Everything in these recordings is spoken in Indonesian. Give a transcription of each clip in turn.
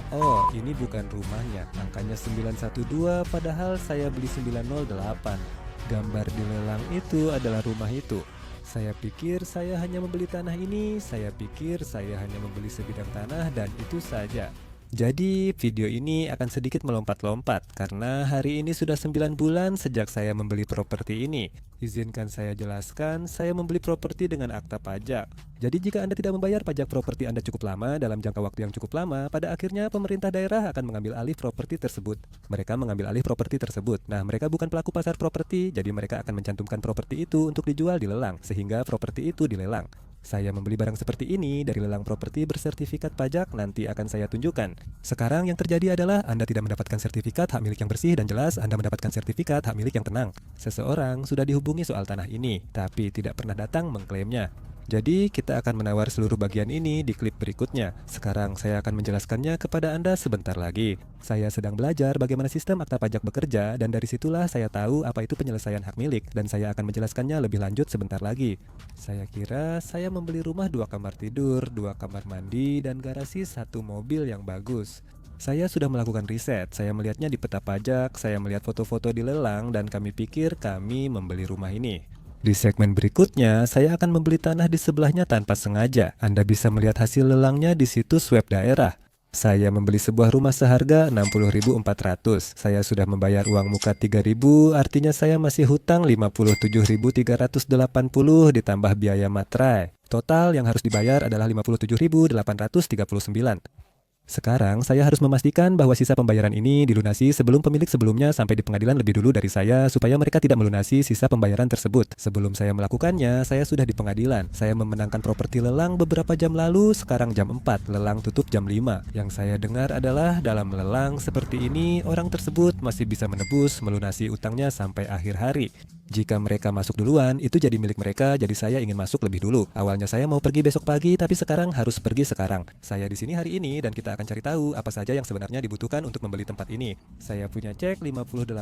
Oh, ini bukan rumahnya. Angkanya 912 padahal saya beli 908. Gambar di lelang itu adalah rumah itu. Saya pikir saya hanya membeli tanah ini, saya pikir saya hanya membeli sebidang tanah dan itu saja. Jadi video ini akan sedikit melompat-lompat karena hari ini sudah 9 bulan sejak saya membeli properti ini. Izinkan saya jelaskan, saya membeli properti dengan akta pajak. Jadi jika Anda tidak membayar pajak properti Anda cukup lama dalam jangka waktu yang cukup lama, pada akhirnya pemerintah daerah akan mengambil alih properti tersebut. Mereka mengambil alih properti tersebut. Nah, mereka bukan pelaku pasar properti, jadi mereka akan mencantumkan properti itu untuk dijual di lelang, sehingga properti itu dilelang. Saya membeli barang seperti ini dari lelang properti bersertifikat pajak, nanti akan saya tunjukkan. Sekarang yang terjadi adalah Anda tidak mendapatkan sertifikat hak milik yang bersih dan jelas, Anda mendapatkan sertifikat hak milik yang tenang. Seseorang sudah dihubungi soal tanah ini, tapi tidak pernah datang mengklaimnya. Jadi kita akan menawar seluruh bagian ini di klip berikutnya. Sekarang saya akan menjelaskannya kepada Anda sebentar lagi. Saya sedang belajar bagaimana sistem akta pajak bekerja dan dari situlah saya tahu apa itu penyelesaian hak milik dan saya akan menjelaskannya lebih lanjut sebentar lagi. Saya kira saya membeli rumah 2 kamar tidur, 2 kamar mandi, dan garasi 1 mobil yang bagus. Saya sudah melakukan riset, saya melihatnya di peta pajak, saya melihat foto-foto di lelang dan kami pikir kami membeli rumah ini. Di segmen berikutnya, saya akan membeli tanah di sebelahnya tanpa sengaja. Anda bisa melihat hasil lelangnya di situs web daerah. Saya membeli sebuah rumah seharga 60.400. Saya sudah membayar uang muka 3.000, artinya saya masih hutang 57.380 ditambah biaya materai. Total yang harus dibayar adalah 57.839. Sekarang saya harus memastikan bahwa sisa pembayaran ini dilunasi sebelum pemilik sebelumnya sampai di pengadilan lebih dulu dari saya supaya mereka tidak melunasi sisa pembayaran tersebut. Sebelum saya melakukannya, saya sudah di pengadilan. Saya memenangkan properti lelang beberapa jam lalu, sekarang jam 4, lelang tutup jam 5. Yang saya dengar adalah dalam lelang seperti ini, orang tersebut masih bisa menebus melunasi utangnya sampai akhir hari. Jika mereka masuk duluan, itu jadi milik mereka, jadi saya ingin masuk lebih dulu. Awalnya saya mau pergi besok pagi, tapi sekarang harus pergi sekarang. Saya di sini hari ini dan kita akan cari tahu apa saja yang sebenarnya dibutuhkan untuk membeli tempat ini. Saya punya cek 58.000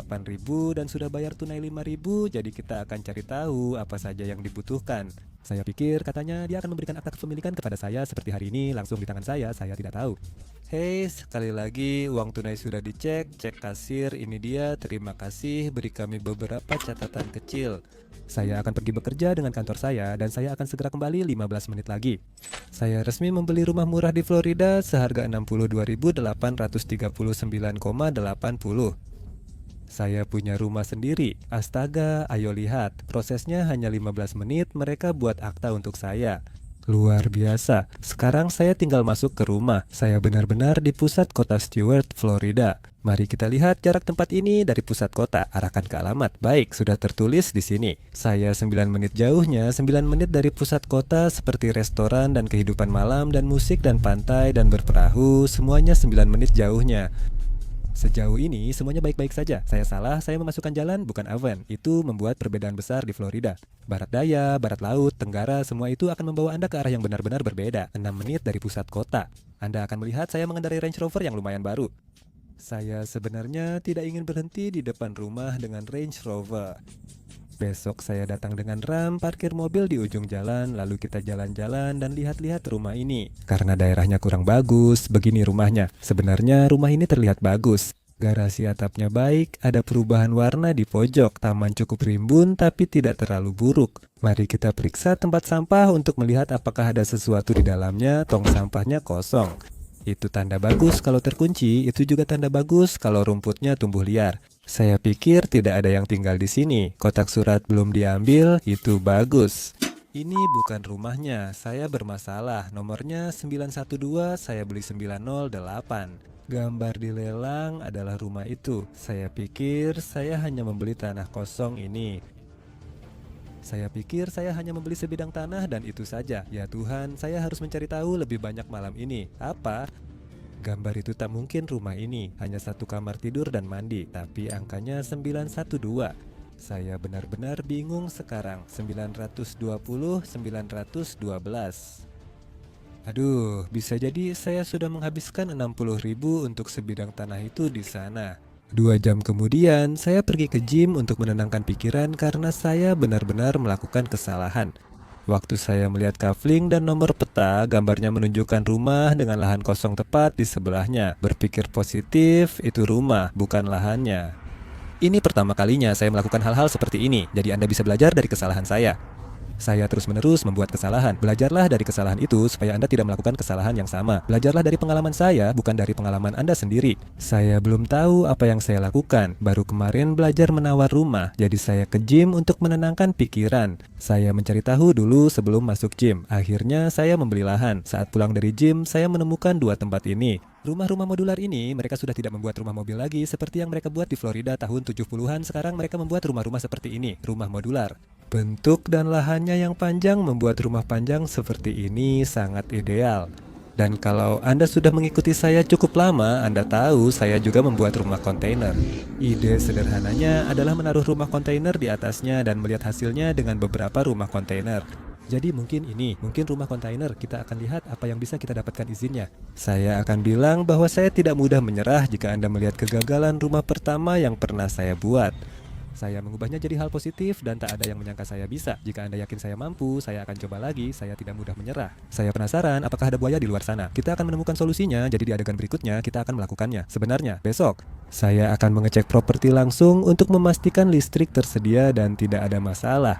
dan sudah bayar tunai 5.000, jadi kita akan cari tahu apa saja yang dibutuhkan. Saya pikir katanya dia akan memberikan akta kepemilikan kepada saya seperti hari ini langsung di tangan saya tidak tahu. Hei, sekali lagi uang tunai sudah dicek, cek kasir ini dia, terima kasih, beri kami beberapa catatan kecil. Saya akan pergi bekerja dengan kantor saya dan saya akan segera kembali 15 menit lagi. Saya resmi membeli rumah murah di Florida seharga 62.839,80. Saya punya rumah sendiri. Astaga, ayo lihat. Prosesnya hanya 15 menit, mereka buat akta untuk saya. Luar biasa. Sekarang saya tinggal masuk ke rumah. Saya benar-benar di pusat kota Stewart, Florida. Mari kita lihat jarak tempat ini dari pusat kota. Arahkan ke alamat. Baik, sudah tertulis di sini. Saya 9 menit jauhnya, 9 menit dari pusat kota seperti restoran dan kehidupan malam dan musik dan pantai dan berperahu. Semuanya 9 menit jauhnya. Sejauh ini semuanya baik-baik saja. Saya salah, saya memasukkan jalan bukan awan. Itu membuat perbedaan besar di Florida. Barat daya, barat laut, tenggara, semua itu akan membawa Anda ke arah yang benar-benar berbeda. 6 menit dari pusat kota. Anda akan melihat saya mengendarai Range Rover yang lumayan baru. Saya sebenarnya tidak ingin berhenti di depan rumah dengan Range Rover. Besok saya datang dengan RAM, parkir mobil di ujung jalan, lalu kita jalan-jalan dan lihat-lihat rumah ini. Karena daerahnya kurang bagus, begini rumahnya. Sebenarnya rumah ini terlihat bagus. Garasi atapnya baik, ada perubahan warna di pojok, taman cukup rimbun tapi tidak terlalu buruk. Mari kita periksa tempat sampah untuk melihat apakah ada sesuatu di dalamnya, tong sampahnya kosong. Itu tanda bagus kalau terkunci, itu juga tanda bagus kalau rumputnya tumbuh liar. Saya pikir tidak ada yang tinggal di sini. Kotak surat belum diambil, itu bagus. Ini bukan rumahnya, saya bermasalah. Nomornya 912, saya beli 908. Gambar di lelang adalah rumah itu. Saya pikir saya hanya membeli tanah kosong ini. Saya pikir saya hanya membeli sebidang tanah dan itu saja. Ya Tuhan, saya harus mencari tahu lebih banyak malam ini. Apa? Gambar itu tak mungkin rumah ini, hanya 1 kamar tidur dan mandi, tapi angkanya 912. Saya benar-benar bingung sekarang, 920, 912. Aduh, bisa jadi saya sudah menghabiskan 60.000 untuk sebidang tanah itu di sana. 2 jam kemudian, saya pergi ke gym untuk menenangkan pikiran karena saya benar-benar melakukan kesalahan. Waktu saya melihat kafling dan nomor peta, gambarnya menunjukkan rumah dengan lahan kosong tepat di sebelahnya. Berpikir positif, itu rumah, bukan lahannya. Ini pertama kalinya saya melakukan hal-hal seperti ini, jadi Anda bisa belajar dari kesalahan saya. Saya terus-menerus membuat kesalahan. Belajarlah dari kesalahan itu supaya Anda tidak melakukan kesalahan yang sama. Belajarlah dari pengalaman saya, bukan dari pengalaman Anda sendiri. Saya belum tahu apa yang saya lakukan. Baru kemarin belajar menawar rumah, jadi saya ke gym untuk menenangkan pikiran. Saya mencari tahu dulu sebelum masuk gym. Akhirnya saya membeli lahan. Saat pulang dari gym, saya menemukan dua tempat ini. Rumah-rumah modular ini, mereka sudah tidak membuat rumah mobil lagi seperti yang mereka buat di Florida tahun 70-an. Sekarang mereka membuat rumah-rumah seperti ini, rumah modular. Bentuk dan lahannya yang panjang membuat rumah panjang seperti ini sangat ideal. Dan kalau Anda sudah mengikuti saya cukup lama, Anda tahu saya juga membuat rumah kontainer. Ide sederhananya adalah menaruh rumah kontainer di atasnya dan melihat hasilnya dengan beberapa rumah kontainer. Jadi mungkin rumah kontainer, kita akan lihat apa yang bisa kita dapatkan izinnya. Saya akan bilang bahwa saya tidak mudah menyerah jika Anda melihat kegagalan rumah pertama yang pernah saya buat. Saya mengubahnya jadi hal positif dan tak ada yang menyangka saya bisa. Jika Anda yakin saya mampu, saya akan coba lagi, saya tidak mudah menyerah. Saya penasaran apakah ada buaya di luar sana. Kita akan menemukan solusinya, jadi di adegan berikutnya kita akan melakukannya. Sebenarnya, besok, saya akan mengecek properti langsung untuk memastikan listrik tersedia dan tidak ada masalah.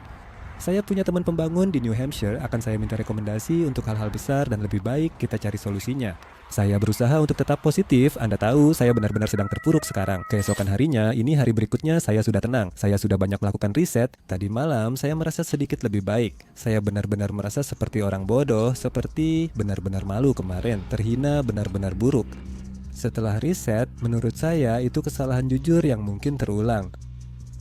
Saya punya teman pembangun di New Hampshire, akan saya minta rekomendasi untuk hal-hal besar dan lebih baik kita cari solusinya. Saya berusaha untuk tetap positif. Anda tahu saya benar-benar sedang terpuruk sekarang. Keesokan harinya, ini hari berikutnya saya sudah tenang. Saya sudah banyak melakukan riset. Tadi malam saya merasa sedikit lebih baik. Saya benar-benar merasa seperti orang bodoh, seperti benar-benar malu kemarin, terhina benar-benar buruk. Setelah riset, menurut saya itu kesalahan jujur yang mungkin terulang.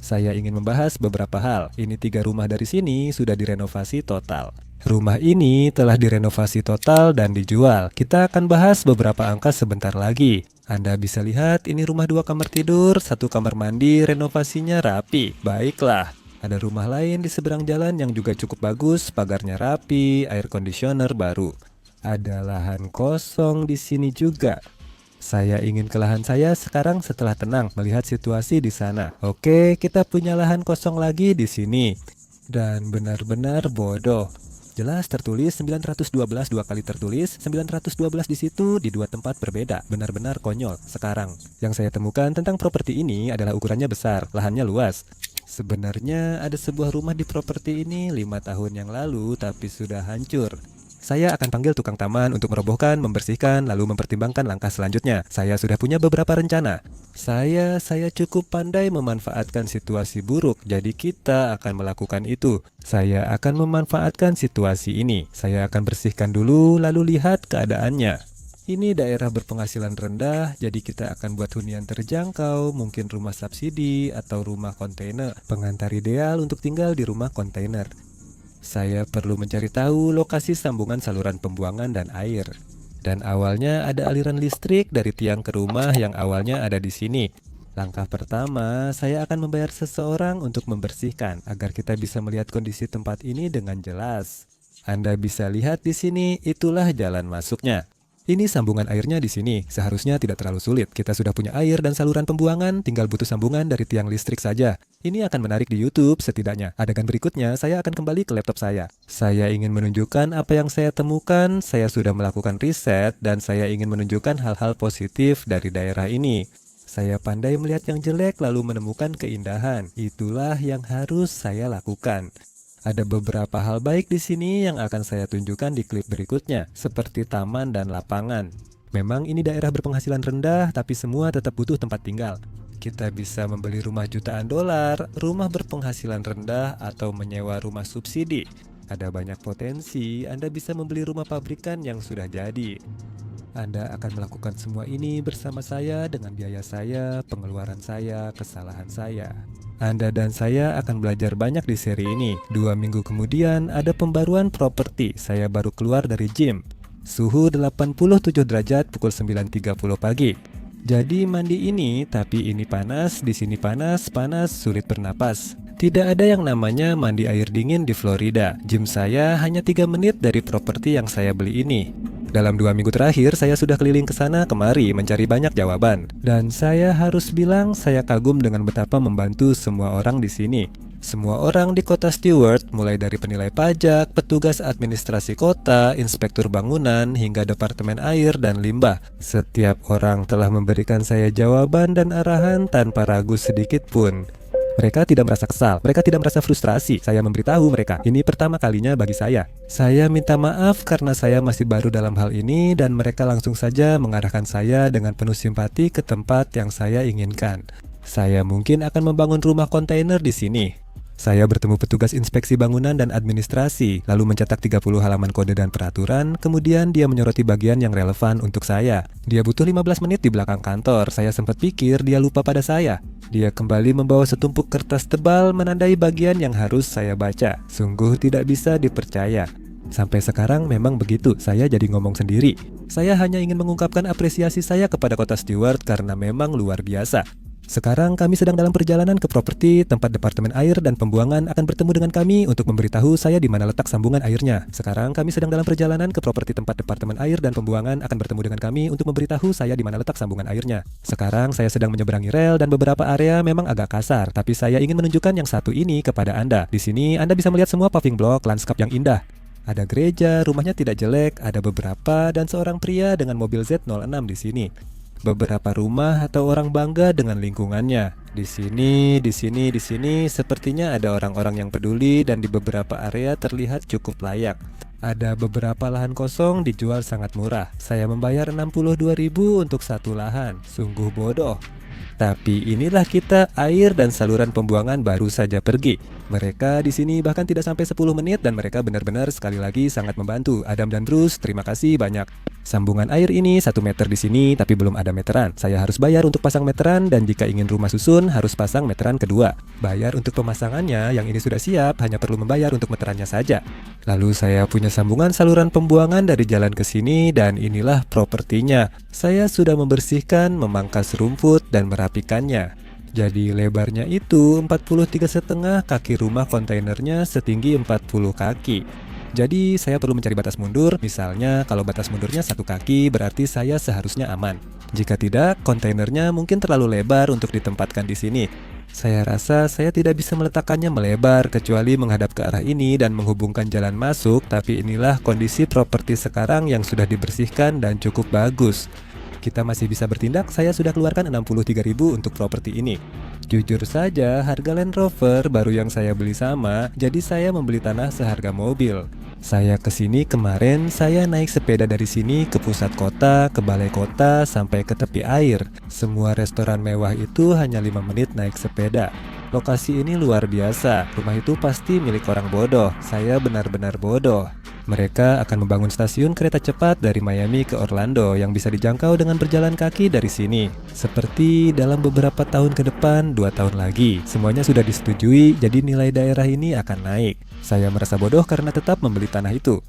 Saya ingin membahas beberapa hal. Ini 3 rumah dari sini sudah direnovasi total. Rumah ini telah direnovasi total dan dijual. Kita akan bahas beberapa angka sebentar lagi. Anda bisa lihat ini rumah 2 kamar tidur, 1 kamar mandi, renovasinya rapi. Baiklah. Ada rumah lain di seberang jalan yang juga cukup bagus, pagarnya rapi, air conditioner baru. Ada lahan kosong di sini juga. Saya ingin ke lahan saya sekarang setelah tenang melihat situasi di sana. Oke, kita punya lahan kosong lagi di sini. Dan benar-benar bodoh. Jelas tertulis 912, 2 kali tertulis 912 di situ di 2 tempat berbeda. Benar-benar konyol. Sekarang, yang saya temukan tentang properti ini adalah ukurannya besar, lahannya luas. Sebenarnya ada sebuah rumah di properti ini 5 tahun yang lalu tapi sudah hancur. Saya akan panggil tukang taman untuk merobohkan, membersihkan, lalu mempertimbangkan langkah selanjutnya. Saya sudah punya beberapa rencana. Saya cukup pandai memanfaatkan situasi buruk, jadi kita akan melakukan itu. Saya akan memanfaatkan situasi ini. Saya akan bersihkan dulu, lalu lihat keadaannya. Ini daerah berpenghasilan rendah, jadi kita akan buat hunian terjangkau, mungkin rumah subsidi atau rumah kontainer. Pengantar ideal untuk tinggal di rumah kontainer. Saya perlu mencari tahu lokasi sambungan saluran pembuangan dan air. Dan awalnya ada aliran listrik dari tiang ke rumah yang awalnya ada di sini. Langkah pertama, saya akan membayar seseorang untuk membersihkan agar kita bisa melihat kondisi tempat ini dengan jelas. Anda bisa lihat di sini, itulah jalan masuknya. Ini sambungan airnya di sini, seharusnya tidak terlalu sulit. Kita sudah punya air dan saluran pembuangan, tinggal butuh sambungan dari tiang listrik saja. Ini akan menarik di YouTube setidaknya. Adegan berikutnya, saya akan kembali ke laptop saya. Saya ingin menunjukkan apa yang saya temukan, saya sudah melakukan riset, dan saya ingin menunjukkan hal-hal positif dari daerah ini. Saya pandai melihat yang jelek lalu menemukan keindahan. Itulah yang harus saya lakukan. Ada beberapa hal baik di sini yang akan saya tunjukkan di klip berikutnya, seperti taman dan lapangan. Memang ini daerah berpenghasilan rendah, tapi semua tetap butuh tempat tinggal. Kita bisa membeli rumah jutaan dolar, rumah berpenghasilan rendah, atau menyewa rumah subsidi. Ada banyak potensi, Anda bisa membeli rumah pabrikan yang sudah jadi. Anda akan melakukan semua ini bersama saya dengan biaya saya, pengeluaran saya, kesalahan saya. Anda dan saya akan belajar banyak di seri ini. 2 minggu kemudian ada pembaruan properti. Saya baru keluar dari gym. Suhu 87 derajat pukul 9.30 pagi. Jadi mandi ini, tapi ini panas, di sini panas, sulit bernapas. Tidak ada yang namanya mandi air dingin di Florida. Gym saya hanya 3 menit dari properti yang saya beli ini. Dalam 2 minggu terakhir, saya sudah keliling ke sana kemari mencari banyak jawaban. Dan saya harus bilang saya kagum dengan betapa membantu semua orang di sini. Semua orang di kota Stewart, mulai dari penilai pajak, petugas administrasi kota, inspektur bangunan, hingga departemen air dan limbah. Setiap orang telah memberikan saya jawaban dan arahan tanpa ragu sedikit pun. Mereka tidak merasa kesal, mereka tidak merasa frustrasi. Saya memberitahu mereka, ini pertama kalinya bagi saya. Saya minta maaf karena saya masih baru dalam hal ini dan mereka langsung saja mengarahkan saya dengan penuh simpati ke tempat yang saya inginkan. Saya mungkin akan membangun rumah kontainer di sini. Saya bertemu petugas inspeksi bangunan dan administrasi, lalu mencetak 30 halaman kode dan peraturan, kemudian dia menyoroti bagian yang relevan untuk saya. Dia butuh 15 menit di belakang kantor, saya sempat pikir dia lupa pada saya. Dia kembali membawa setumpuk kertas tebal menandai bagian yang harus saya baca. Sungguh tidak bisa dipercaya. Sampai sekarang memang begitu, saya jadi ngomong sendiri. Saya hanya ingin mengungkapkan apresiasi saya kepada kota Stewart karena memang luar biasa. Sekarang kami sedang dalam perjalanan ke properti tempat departemen air dan pembuangan akan bertemu dengan kami untuk memberitahu saya di mana letak sambungan airnya. Sekarang kami sedang dalam perjalanan ke properti tempat departemen air dan pembuangan akan bertemu dengan kami untuk memberitahu saya di mana letak sambungan airnya. Sekarang saya sedang menyeberangi rel dan beberapa area memang agak kasar, tapi saya ingin menunjukkan yang satu ini kepada Anda. Di sini Anda bisa melihat semua paving block, lanskap yang indah. Ada gereja, rumahnya tidak jelek, ada beberapa, dan seorang pria dengan mobil Z06 di sini. Beberapa rumah atau orang bangga dengan lingkungannya. Di sini, sepertinya ada orang-orang yang peduli dan di beberapa area terlihat cukup layak. Ada beberapa lahan kosong dijual sangat murah. Saya membayar 62.000 untuk satu lahan. Sungguh bodoh. Tapi inilah kita, air dan saluran pembuangan baru saja pergi. Mereka di sini bahkan tidak sampai 10 menit dan mereka benar-benar sekali lagi sangat membantu. Adam dan Bruce, terima kasih banyak. Sambungan air ini 1 meter di sini tapi belum ada meteran. Saya harus bayar untuk pasang meteran dan jika ingin rumah susun harus pasang meteran kedua. Bayar untuk pemasangannya, yang ini sudah siap, hanya perlu membayar untuk meterannya saja. Lalu saya punya sambungan saluran pembuangan dari jalan ke sini dan inilah propertinya. Saya sudah membersihkan, memangkas rumput dan merapikannya. Jadi lebarnya itu 43,5 kaki, rumah kontainernya setinggi 40 kaki. Jadi saya perlu mencari batas mundur. Misalnya kalau batas mundurnya 1 kaki berarti saya seharusnya aman. Jika tidak, kontainernya mungkin terlalu lebar untuk ditempatkan di sini. Saya rasa saya tidak bisa meletakkannya melebar kecuali menghadap ke arah ini dan menghubungkan jalan masuk. Tapi inilah kondisi properti sekarang yang sudah dibersihkan dan cukup bagus. Kita masih bisa bertindak. Saya sudah keluarkan 63.000 untuk properti ini. Jujur saja, harga Land Rover baru yang saya beli sama, jadi saya membeli tanah seharga mobil. Saya kesini kemarin, saya naik sepeda dari sini ke pusat kota, ke balai kota, sampai ke tepi air. Semua restoran mewah itu hanya 5 menit naik sepeda. Lokasi ini luar biasa, rumah itu pasti milik orang bodoh. Saya benar-benar bodoh. Mereka akan membangun stasiun kereta cepat dari Miami ke Orlando yang bisa dijangkau dengan berjalan kaki dari sini. Seperti dalam beberapa tahun ke depan, 2 tahun lagi, semuanya sudah disetujui, jadi nilai daerah ini akan naik. Saya merasa bodoh karena tetap membeli tanah itu.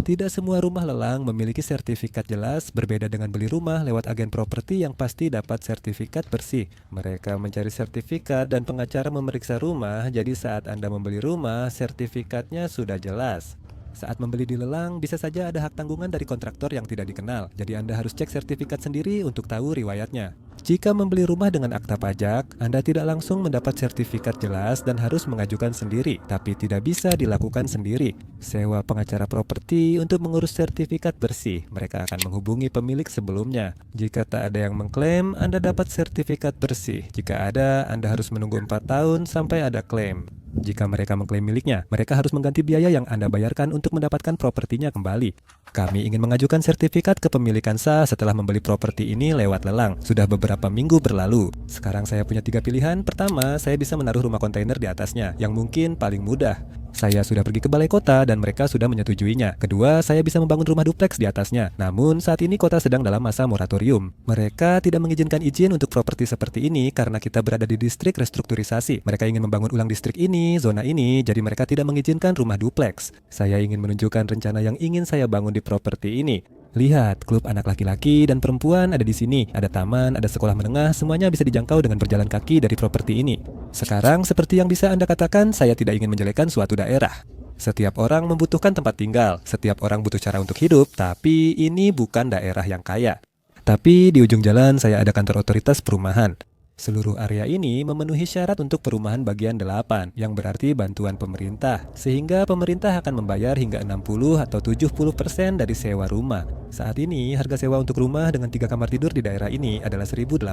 Tidak semua rumah lelang memiliki sertifikat jelas, berbeda dengan beli rumah lewat agen properti yang pasti dapat sertifikat bersih. Mereka mencari sertifikat dan pengacara memeriksa rumah, jadi saat Anda membeli rumah, sertifikatnya sudah jelas. Saat membeli di lelang, bisa saja ada hak tanggungan dari kontraktor yang tidak dikenal, jadi Anda harus cek sertifikat sendiri untuk tahu riwayatnya. Jika membeli rumah dengan akta pajak, Anda tidak langsung mendapat sertifikat jelas dan harus mengajukan sendiri, tapi tidak bisa dilakukan sendiri. Sewa pengacara properti untuk mengurus sertifikat bersih. Mereka akan menghubungi pemilik sebelumnya. Jika tak ada yang mengklaim, Anda dapat sertifikat bersih. Jika ada, Anda harus menunggu 4 tahun sampai ada klaim. Jika mereka mengklaim miliknya, mereka harus mengganti biaya yang Anda bayarkan untuk mendapatkan propertinya kembali. Kami ingin mengajukan sertifikat kepemilikan sah setelah membeli properti ini lewat lelang. Sudah beberapa minggu berlalu. Sekarang saya punya 3 pilihan. Pertama, saya bisa menaruh rumah kontainer di atasnya, yang mungkin paling mudah. Saya sudah pergi ke balai kota dan mereka sudah menyetujuinya. Kedua, saya bisa membangun rumah dupleks di atasnya. Namun, saat ini kota sedang dalam masa moratorium. Mereka tidak mengizinkan izin untuk properti seperti ini karena kita berada di distrik restrukturisasi. Mereka ingin membangun ulang distrik ini, zona ini, jadi mereka tidak mengizinkan rumah dupleks. Saya ingin menunjukkan rencana yang ingin saya bangun di properti ini. Lihat, klub anak laki-laki dan perempuan ada di sini. Ada taman, ada sekolah menengah, semuanya bisa dijangkau dengan berjalan kaki dari properti ini. Sekarang, seperti yang bisa Anda katakan, saya tidak ingin menjelekkan suatu daerah. Setiap orang membutuhkan tempat tinggal, setiap orang butuh cara untuk hidup, tapi ini bukan daerah yang kaya. Tapi di ujung jalan saya ada kantor otoritas perumahan. Seluruh area ini memenuhi syarat untuk perumahan bagian 8, yang berarti bantuan pemerintah, sehingga pemerintah akan membayar hingga 60 atau 70% dari sewa rumah. Saat ini, harga sewa untuk rumah dengan 3 kamar tidur di daerah ini adalah $1.800.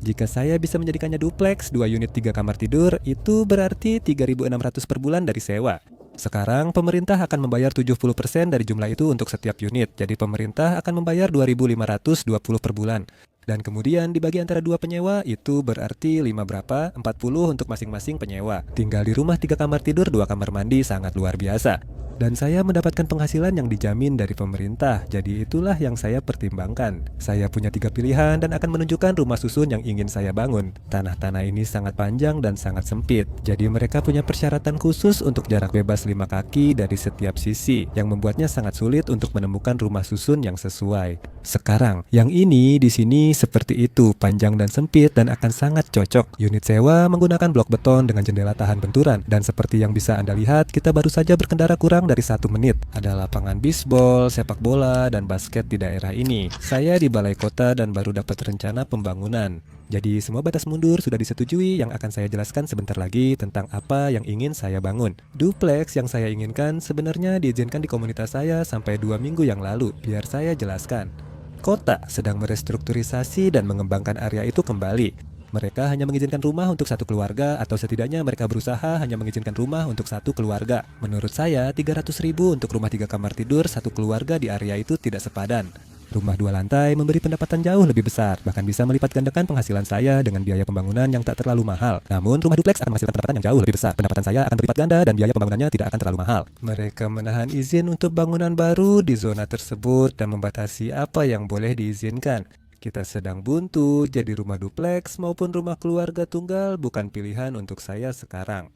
Jika saya bisa menjadikannya duplex 2 unit 3 kamar tidur, itu berarti 3.600 per bulan dari sewa. Sekarang pemerintah akan membayar 70% dari jumlah itu untuk setiap unit. Jadi pemerintah akan membayar 2.520 per bulan. Dan kemudian dibagi antara dua penyewa, itu berarti 5 berapa? 40 untuk masing-masing penyewa. Tinggal di rumah 3 kamar tidur 2 kamar mandi sangat luar biasa. Dan saya mendapatkan penghasilan yang dijamin dari pemerintah. Jadi itulah yang saya pertimbangkan. Saya punya 3 pilihan dan akan menunjukkan rumah susun yang ingin saya bangun. Tanah-tanah ini sangat panjang dan sangat sempit. Jadi mereka punya persyaratan khusus untuk jarak bebas 5 kaki dari setiap sisi, yang membuatnya sangat sulit untuk menemukan rumah susun yang sesuai. Sekarang, yang ini di sini seperti itu, panjang dan sempit dan akan sangat cocok. Unit sewa menggunakan blok beton dengan jendela tahan benturan. Dan seperti yang bisa Anda lihat, kita baru saja berkendara kurang dari 1 menit. Ada lapangan bisbol, sepak bola, dan basket di daerah ini. Saya di balai kota dan baru dapat rencana pembangunan. Jadi semua batas mundur sudah disetujui, yang akan saya jelaskan sebentar lagi tentang apa yang ingin saya bangun. Duplex yang saya inginkan sebenarnya diizinkan di komunitas saya sampai 2 minggu yang lalu. Biar saya jelaskan. Kota sedang merestrukturisasi dan mengembangkan area itu kembali. Mereka hanya mengizinkan rumah untuk 1 keluarga, atau setidaknya mereka berusaha hanya mengizinkan rumah untuk 1 keluarga. Menurut saya, 300.000 untuk rumah 3 kamar tidur 1 keluarga di area itu tidak sepadan. Rumah 2 lantai memberi pendapatan jauh lebih besar, bahkan bisa melipat gandakan penghasilan saya dengan biaya pembangunan yang tak terlalu mahal. Namun rumah duplex akan menghasilkan pendapatan yang jauh lebih besar. Pendapatan saya akan berlipat ganda dan biaya pembangunannya tidak akan terlalu mahal. Mereka menahan izin untuk bangunan baru di zona tersebut dan membatasi apa yang boleh diizinkan. Kita sedang buntu, jadi rumah duplex maupun rumah keluarga tunggal bukan pilihan untuk saya sekarang.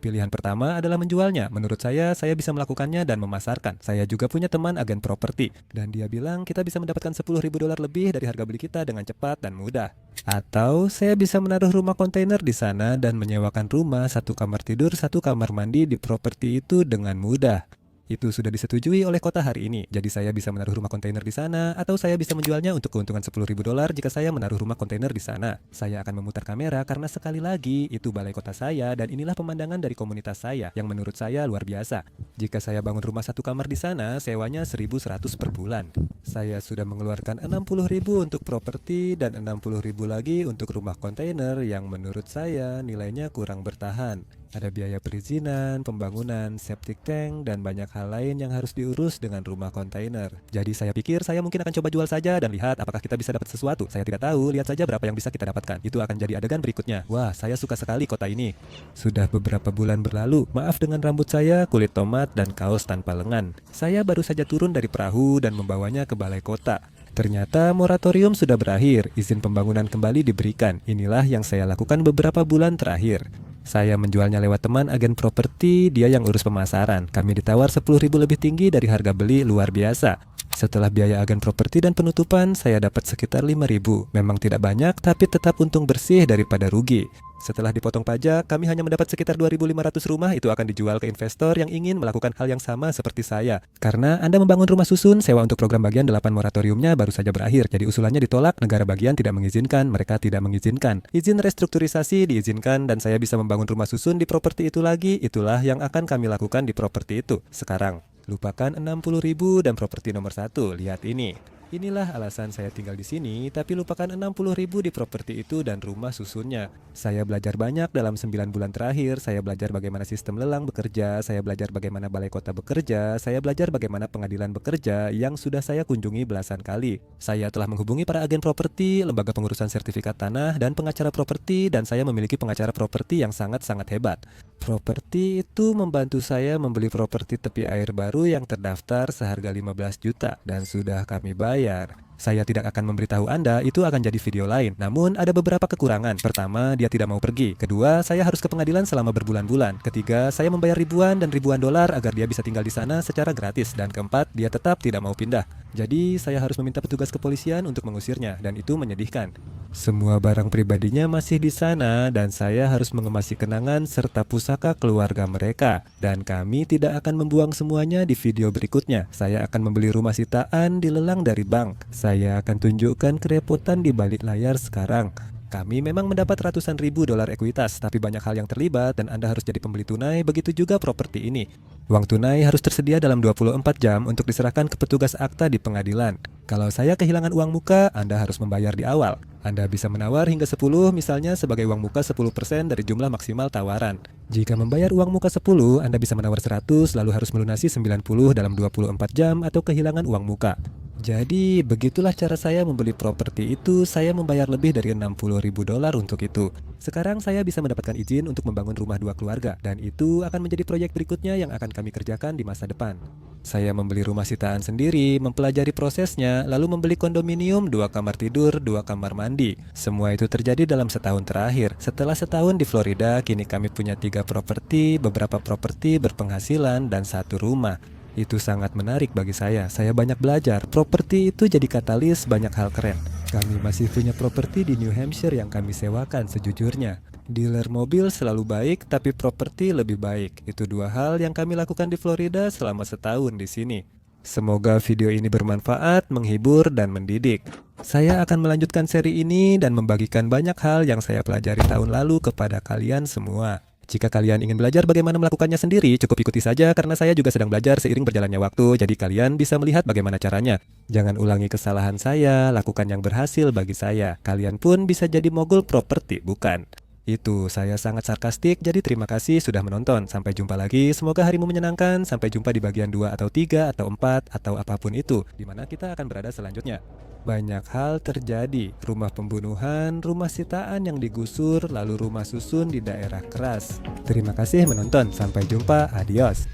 Pilihan pertama adalah menjualnya. Menurut saya bisa melakukannya dan memasarkan. Saya juga punya teman agen properti, dan dia bilang kita bisa mendapatkan $10.000 lebih dari harga beli kita dengan cepat dan mudah. Atau saya bisa menaruh rumah kontainer di sana dan menyewakan rumah 1 kamar tidur 1 kamar mandi di properti itu dengan mudah. Itu sudah disetujui oleh kota hari ini. Jadi saya bisa menaruh rumah kontainer di sana, atau saya bisa menjualnya untuk keuntungan $10.000 jika saya menaruh rumah kontainer di sana. Saya akan memutar kamera karena sekali lagi itu balai kota saya dan inilah pemandangan dari komunitas saya yang menurut saya luar biasa. Jika saya bangun rumah 1 kamar di sana, sewanya 1.100 per bulan. Saya sudah mengeluarkan 60.000 untuk properti dan 60.000 lagi untuk rumah kontainer yang menurut saya nilainya kurang bertahan. Ada biaya perizinan, pembangunan, septic tank, dan banyak hal lain yang harus diurus dengan rumah kontainer. Jadi saya pikir saya mungkin akan coba jual saja dan lihat apakah kita bisa dapat sesuatu. Saya tidak tahu, lihat saja berapa yang bisa kita dapatkan. Itu akan jadi adegan berikutnya. Wah, saya suka sekali kota ini. Sudah beberapa bulan berlalu, maaf dengan rambut saya, kulit tomat, dan kaos tanpa lengan. Saya baru saja turun dari perahu dan membawanya ke balai kota. Ternyata moratorium sudah berakhir, izin pembangunan kembali diberikan. Inilah yang saya lakukan beberapa bulan terakhir. Saya menjualnya lewat teman agen properti, dia yang urus pemasaran. Kami ditawar 10.000 lebih tinggi dari harga beli, luar biasa. Setelah biaya agen properti dan penutupan, saya dapat sekitar 5.000. Memang tidak banyak, tapi tetap untung bersih daripada rugi. Setelah dipotong pajak, kami hanya mendapat sekitar 2.500 rumah. Itu akan dijual ke investor yang ingin melakukan hal yang sama seperti saya. Karena Anda membangun rumah susun, sewa untuk program bagian 8 moratoriumnya baru saja berakhir. Jadi usulannya ditolak, negara bagian tidak mengizinkan, mereka tidak mengizinkan. Izin restrukturisasi diizinkan dan saya bisa membangun rumah susun di properti itu lagi. Itulah yang akan kami lakukan di properti itu. Sekarang, lupakan 60.000 dan properti nomor 1. Lihat ini. Inilah alasan saya tinggal di sini, tapi lupakan 60.000 di properti itu dan rumah susunnya. Saya belajar banyak dalam 9 bulan terakhir. Saya belajar bagaimana sistem lelang bekerja, saya belajar bagaimana balai kota bekerja, saya belajar bagaimana pengadilan bekerja yang sudah saya kunjungi belasan kali. Saya telah menghubungi para agen properti, lembaga pengurusan sertifikat tanah, dan pengacara properti, dan saya memiliki pengacara properti yang sangat-sangat hebat. Properti itu membantu saya membeli properti tepi air baru yang terdaftar seharga 15 juta dan sudah kami bayar. Saya tidak akan memberitahu Anda, itu akan jadi video lain. Namun ada beberapa kekurangan. Pertama, dia tidak mau pergi. Kedua, saya harus ke pengadilan selama berbulan-bulan. Ketiga, saya membayar ribuan dan ribuan dolar agar dia bisa tinggal di sana secara gratis. Dan keempat, dia tetap tidak mau pindah. Jadi, saya harus meminta petugas kepolisian untuk mengusirnya, dan itu menyedihkan. Semua barang pribadinya masih di sana, dan saya harus mengemasi kenangan serta pusaka keluarga mereka. Dan kami tidak akan membuang semuanya di video berikutnya. Saya akan membeli rumah sitaan dilelang dari bank. Saya akan tunjukkan kerepotan di balik layar sekarang. Kami memang mendapat ratusan ribu dolar ekuitas, tapi banyak hal yang terlibat dan Anda harus jadi pembeli tunai, begitu juga properti ini. Uang tunai harus tersedia dalam 24 jam untuk diserahkan ke petugas akta di pengadilan. Kalau saya kehilangan uang muka, Anda harus membayar di awal. Anda bisa menawar hingga 10, misalnya sebagai uang muka 10% dari jumlah maksimal tawaran. Jika membayar uang muka 10, Anda bisa menawar 100, lalu harus melunasi 90 dalam 24 jam atau kehilangan uang muka. Jadi begitulah cara saya membeli properti itu. Saya membayar lebih dari 60 ribu dolar untuk itu. Sekarang saya bisa mendapatkan izin untuk membangun rumah 2 keluarga, dan itu akan menjadi proyek berikutnya yang akan kami kerjakan di masa depan. Saya membeli rumah sitaan sendiri, mempelajari prosesnya, lalu membeli kondominium 2 kamar tidur, 2 kamar mandi. Semua itu terjadi dalam setahun terakhir. Setelah setahun di Florida, kini kami punya 3 properti, beberapa properti berpenghasilan, dan 1 rumah. Itu sangat menarik bagi saya banyak belajar. Properti itu jadi katalis banyak hal keren. Kami masih punya properti di New Hampshire yang kami sewakan sejujurnya. Dealer mobil selalu baik, tapi properti lebih baik. Itu 2 hal yang kami lakukan di Florida selama setahun di sini. Semoga video ini bermanfaat, menghibur, dan mendidik. Saya akan melanjutkan seri ini dan membagikan banyak hal yang saya pelajari tahun lalu kepada kalian semua. Jika kalian ingin belajar bagaimana melakukannya sendiri, cukup ikuti saja karena saya juga sedang belajar seiring berjalannya waktu, jadi kalian bisa melihat bagaimana caranya. Jangan ulangi kesalahan saya, lakukan yang berhasil bagi saya. Kalian pun bisa jadi mogul properti, bukan? Itu saya sangat sarkastik, jadi terima kasih sudah menonton. Sampai jumpa lagi, semoga harimu menyenangkan. Sampai jumpa di bagian 2 atau 3 atau 4 atau apapun itu, di mana kita akan berada selanjutnya. Banyak hal terjadi, rumah pembunuhan, rumah sitaan yang digusur, lalu rumah susun di daerah keras. Terima kasih menonton, sampai jumpa, adios.